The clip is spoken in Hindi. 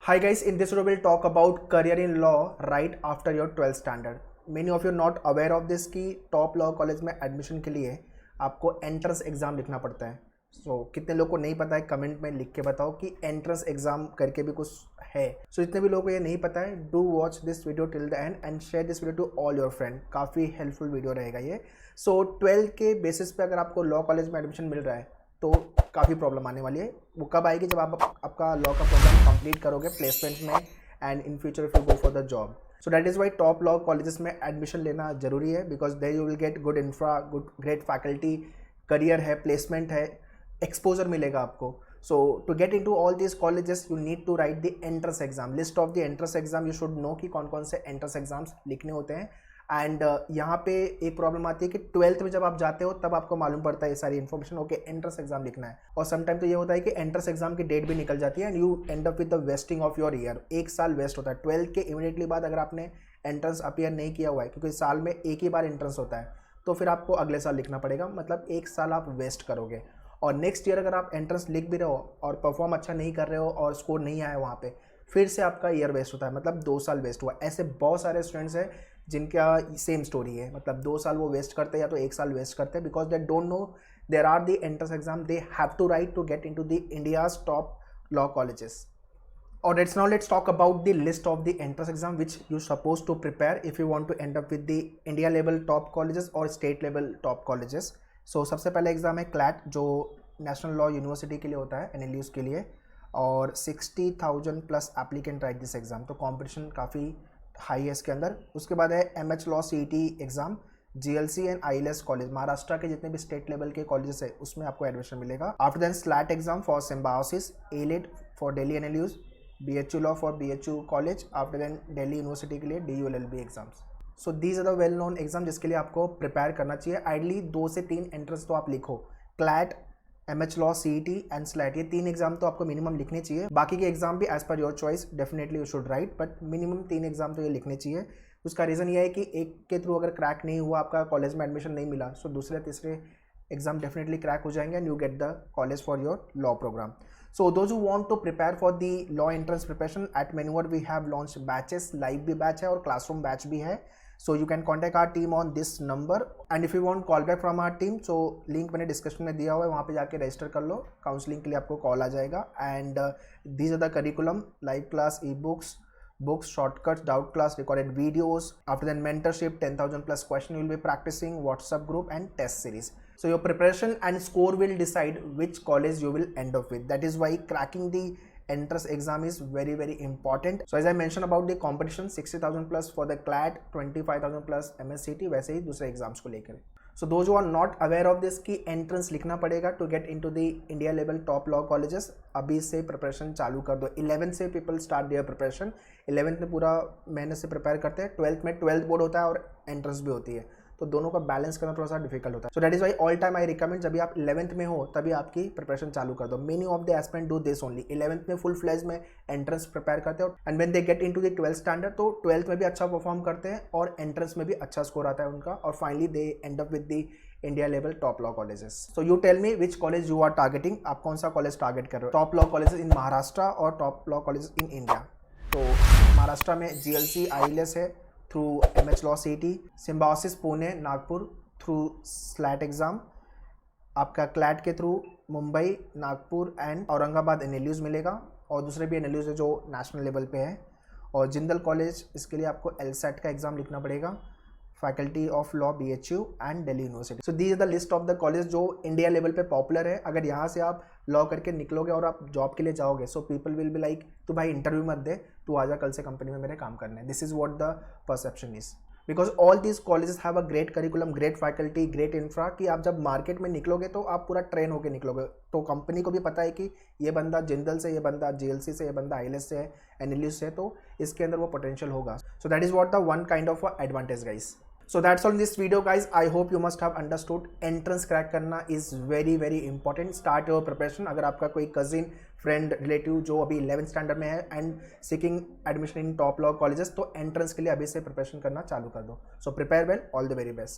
Hi guys, in this video we'll talk about career in law right after your 12th standard. Many of you not aware of this कि टॉप लॉ कॉलेज में एडमिशन के लिए आपको एंट्रेंस एग्ज़ाम लिखना पड़ता है. कितने लोगों को नहीं पता है कमेंट में लिख के बताओ कि एंट्रेंस एग्ज़ाम करके भी कुछ है. जितने भी लोगों को ये नहीं पता है, do watch this video till the end and share this video to all your friend. काफ़ी हेल्पफुल वीडियो रहेगा ये. 12 के बेसिस पे अगर आपको लॉ कॉलेज में एडमिशन मिल रहा है तो काफ़ी प्रॉब्लम आने वाली है. वो कब आएगी? जब आप आपका लॉ का प्रोग्राम कंप्लीट करोगे प्लेसमेंट में and in future if you go for the job. So that is why top law colleges में एडमिशन लेना जरूरी है, because there you will get good infra, good great faculty, career है, प्लेसमेंट है, एक्सपोजर मिलेगा आपको. So to get into all this colleges you need to write the entrance exam. List of the entrance exam you should no कि कौन कौन से एंट्रेंस एग्जाम्स लिखने होते हैं. एंड यहाँ पे एक प्रॉब्लम आती है कि 12th में जब आप जाते हो तब आपको मालूम पड़ता है ये सारी इन्फॉर्मेशन. ओके, एंट्रेंस एग्जाम लिखना है. और समटाइम तो ये होता है कि एंट्रेंस एग्जाम की डेट भी निकल जाती है and you and up with the wasting of your year. एक साल वेस्ट होता है 12th के इमीडिएटली बाद. अगर आपने एंट्रेंस अपीयर नहीं किया हुआ है, क्योंकि साल में एक ही बार एंट्रेंस होता है, तो फिर आपको अगले साल लिखना पड़ेगा. मतलब एक साल आप वेस्ट करोगे. और नेक्स्ट ईयर अगर आप एंट्रेंस लिख भी रहे हो और परफॉर्म अच्छा नहीं कर रहे हो और स्कोर नहीं आया वहाँ पे, फिर से आपका ईयर वेस्ट होता है. मतलब 2 साल वेस्ट हुआ. ऐसे बहुत सारे स्टूडेंट्स हैं जिनका सेम स्टोरी है. मतलब 2 साल वो वेस्ट करते हैं या तो 1 साल वेस्ट करते हैं, because they don't know there are the entrance exam they have to write to get into the India's top law colleges. Alright, so now let's talk about the list of the entrance exam which you're supposed to prepare if you want to end up with the India level top colleges or state level top colleges. So सबसे पहले एग्ज़ाम है CLAT, जो नेशनल लॉ यूनिवर्सिटी के लिए होता है, NLUs के लिए. और 60,000 plus applicant right this exam, तो कॉम्पिटिशन काफ़ी हाई है इसके अंदर. उसके बाद है MH law CET exam, GLC and ILS college. Maharashtra के जितने भी स्टेट लेवल के कॉलेजेस है उसमें आपको एडमिशन मिलेगा. After then SLAT exam for Symbiosis, ALED for Delhi NLUs, BHU law for BHU college. After then Delhi university के लिए DULLB exams. So these are the well known exam जिसके लिए आपको प्रिपेयर करना चाहिए. आइडली 2 से 3 एंट्रेंस तो आप लिखो. CLAT, MH law CET and SLAT, ये 3 एग्जाम तो आपको मिनिमम लिखने चाहिए. बाकी के एग्जाम भी as per your choice definitely you should write, but minimum 3 exam तो ये लिखने चाहिए. उसका रीज़न ये है कि एक के थ्रू अगर क्रैक नहीं हुआ, आपका कॉलेज में एडमिशन नहीं मिला, सो दूसरे तीसरे एग्जाम डेफिनेटली क्रैक हो जाएंगे and you get the college for your law program. So those who want to prepare for the law entrance preparation, at Manuver we have launched batches. Live भी batch है और classroom batch भी है. So you can contact our team on this number, and if you want call back from our team, so link मैंने डिस्क्रिप्शन में दिया हुआ है, वहाँ पे जाके रजिस्टर कर लो. काउंसलिंग के लिए आपको कॉल आ जाएगा. And these are the curriculum: live class, e-books, books, shortcuts, doubt class, recorded videos. After then mentorship, 10,000 plus question you will be practicing, WhatsApp group and test series. So your preparation and score will decide which college you will end up with. That is why cracking the entrance exam is very very important. So as I mentioned about the competition, 60,000 plus for the CLAT, 25,000 plus MSCT, वैसे ही दूसरे एग्जाम्स को लेकर. So those who are not aware of this कि entrance लिखना पड़ेगा to get into the India level top law colleges, अभी से प्रिपरेशन चालू कर दो. 11th से people start their preparation. 11th में पूरा मेहनत से प्रिपेयर करते हैं. 12th में 12th बोर्ड होता है और एंट्रेंस भी होती है, तो दोनों का बैलेंस करना थोड़ा सा डिफिकल्ट होता है. So that is why all time I recommend, जब भी आप 11th में हो तभी आपकी प्रिपरेशन चालू कर दो. Many of the aspirant do this only. 11th में फुल फ्लेज में एंट्रेंस प्रिपेयर करते हो and when they get into the 12th standard, तो 12th में भी अच्छा परफॉर्म करते हैं और एंट्रेंस में भी अच्छा स्कोर आता है उनका, और finally they end up with the India level top law colleges. So you tell me which college you are targeting. आप कौन सा कॉलेज टारगेट कर रहे हो? Top law colleges in Maharashtra और top law college in India. तो महाराष्ट्र में GLC ILS है through MH law CET, Symbiosis Pune Nagpur through SLAT exam, आपका CLAT के through Mumbai, Nagpur and Aurangabad NLUs मिलेगा, और दूसरे भी NLUs है जो नेशनल लेवल पे है. और जिंदल कॉलेज, इसके लिए आपको LSAT का एग्ज़ाम लिखना पड़ेगा. Faculty of law BHU and Delhi university. So the is the list of the college जो इंडिया लेवल पे पॉपुलर है. अगर यहाँ से आप लॉ करके निकलोगे और आप जॉब के लिए जाओगे, so people will be like, तू भाई इंटरव्यू मत दे, तू आजा कल से कंपनी में मेरे काम करने. This is what the perception is, because all these colleges have a great curriculum, great faculty, great infra, कि आप जब मार्केट में निकलोगे तो आप पूरा ट्रेन होकर निकलोगे. तो कंपनी को भी पता है कि ये बंदा जिंदल से, ये बंदा GLC से, ये बंदा ILS से है, NLUs से, तो इसके अंदर वो पोटेंशियल होगा. So that is what the one kind of advantage guys. So that's all in this video guys. I hope you must have understood. Entrance crack करना is very very important. Start your preparation. अगर आपका कोई cousin, friend, relative जो अभी 11th standard में है and seeking admission in top law colleges, तो entrance के लिए अभी से preparation करना चालू कर दो. So prepare well. All the very best.